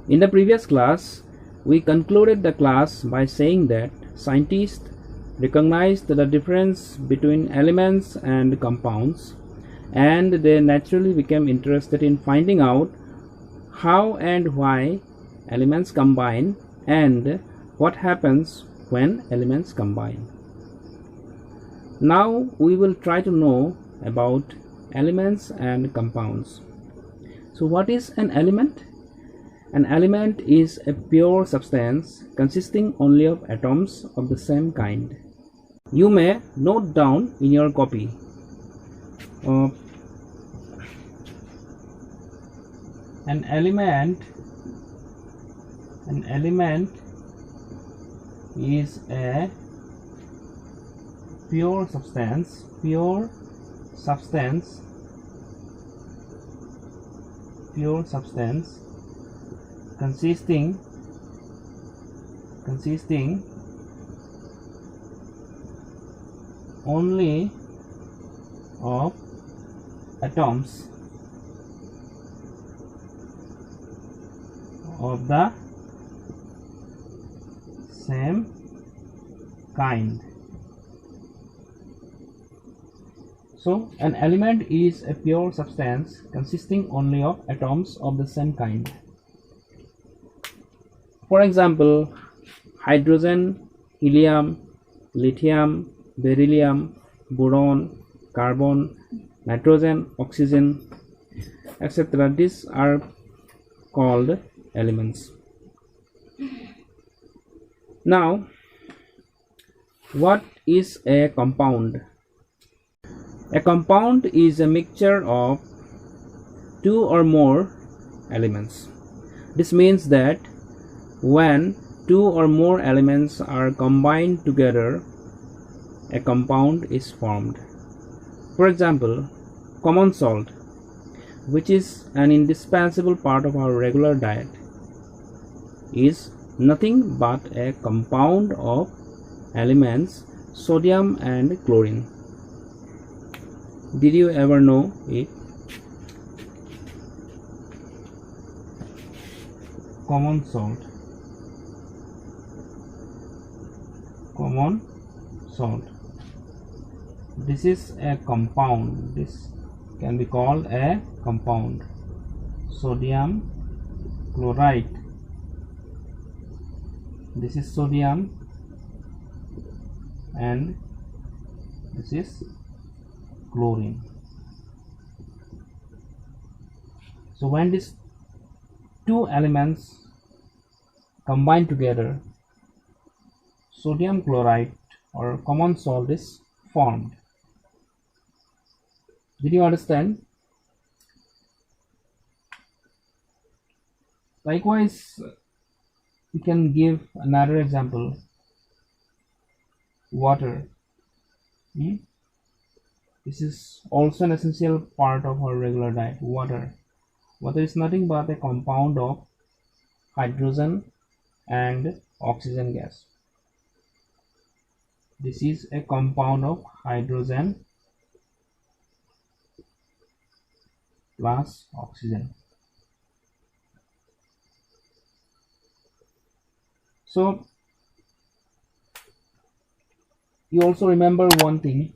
In the previous class, we concluded the class by saying that scientists recognized the difference between elements and compounds, and they naturally became interested in finding out how and why elements combine and what happens when elements combine. Now we will try to know about elements and compounds. So what is an element? An element is a pure substance consisting only of atoms of the same kind. You may note down in your copy. An element is a pure substance consisting only of atoms of the same kind. So an element is a pure substance consisting only of atoms of the same kind. For example, hydrogen, helium, lithium, beryllium, boron, carbon, nitrogen, oxygen, etc. These are called elements. Now, what is a compound? A compound is a mixture of two or more elements. This means that when two or more elements are combined together, a compound is formed. For example, common salt, which is an indispensable part of our regular diet, is nothing but a compound of elements sodium and chlorine. Did you ever know it? Common salt. This is a compound. This can be called a compound. Sodium chloride. This is sodium and this is chlorine. So when these two elements combine together, sodium chloride or common salt is formed. Did you understand? Likewise, we can give another example. Water. This is also an essential part of our regular diet. Water is nothing but a compound of hydrogen and oxygen gas. This is a compound of hydrogen plus oxygen. So you also remember one thing,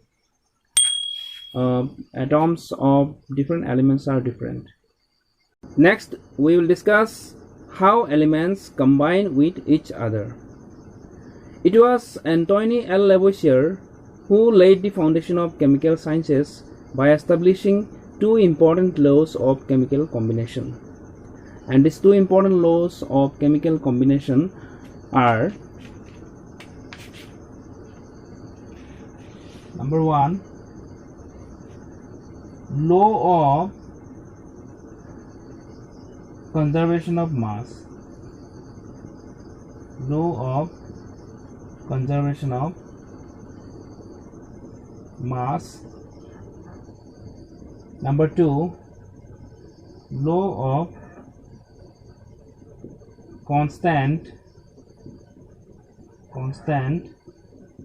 atoms of different elements are different. Next, we will discuss how elements combine with each other. It was Antoine L. Lavoisier who laid the foundation of chemical sciences by establishing two important laws of chemical combination. And these two important laws of chemical combination are: number one, law of conservation of mass. Law of conservation of mass. Number two, law of constant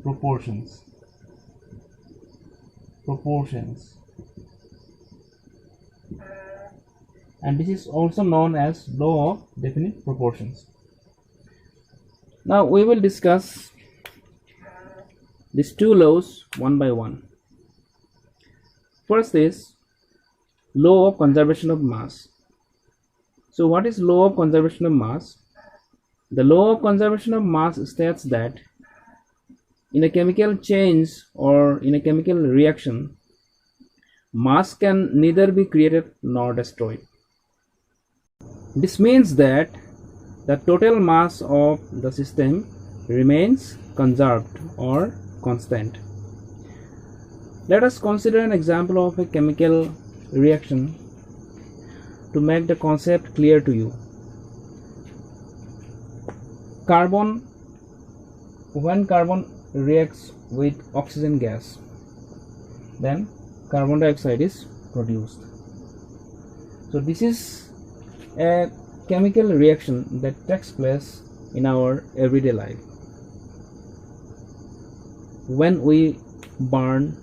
proportions. and this is also known as law of definite proportions. Now we will discuss these two laws one by one. First is law of conservation of mass. So what is law of conservation of mass? The law of conservation of mass states that in a chemical change or in a chemical reaction, mass can neither be created nor destroyed. This means that the total mass of the system remains conserved or constant. Let us consider an example of a chemical reaction to make the concept clear to you. When carbon reacts with oxygen gas, then carbon dioxide is produced. So this is a chemical reaction that takes place in our everyday life. When we burn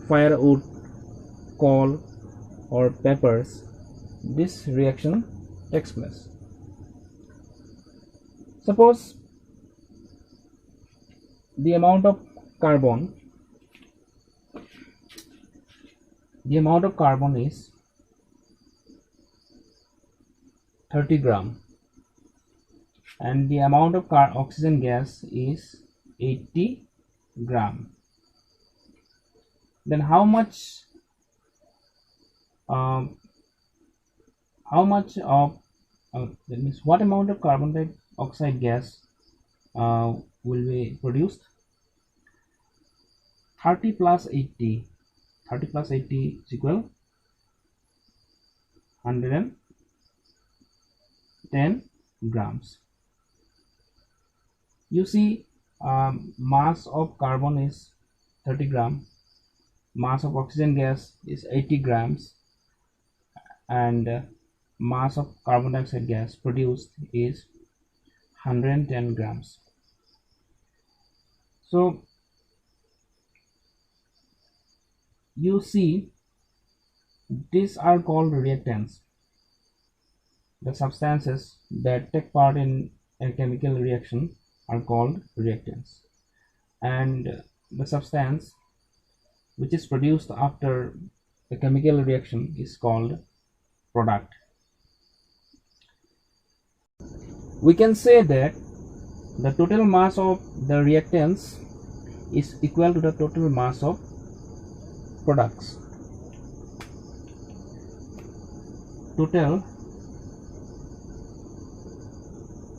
firewood, coal or peppers, this reaction takes place. Suppose the amount of carbon is 30 gram and the amount of oxygen gas is 80 gram. Then how much of that means what amount of carbon dioxide gas will be produced? 30 plus 80 is equal 110 grams. You see, mass of carbon is 30 gram, mass of oxygen gas is 80 grams, and mass of carbon dioxide gas produced is 110 grams. So you see, these are called reactants. The substances that take part in a chemical reaction are called reactants, and the substance which is produced after a chemical reaction is called product. We can say that the total mass of the reactants is equal to the total mass of products. Total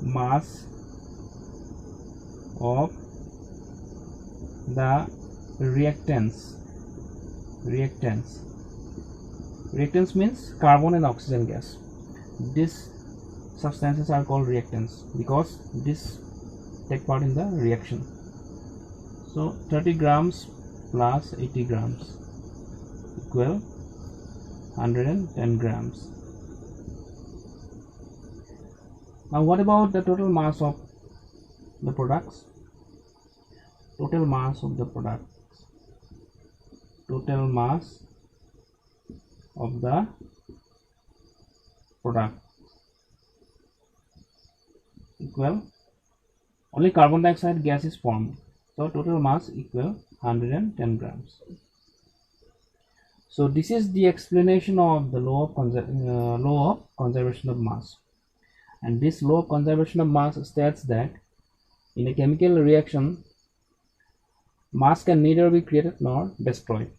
mass of the reactants means carbon and oxygen gas. These substances are called reactants because this take part in the reaction. So 30 grams plus 80 grams equal 110 grams. Now what about the total mass of the products? Total mass of the product equal, only carbon dioxide gas is formed, so total mass equal 110 grams. So this is the explanation of the law of conservation of mass, and this law of conservation of mass states that in a chemical reaction, mass can neither be created nor destroyed.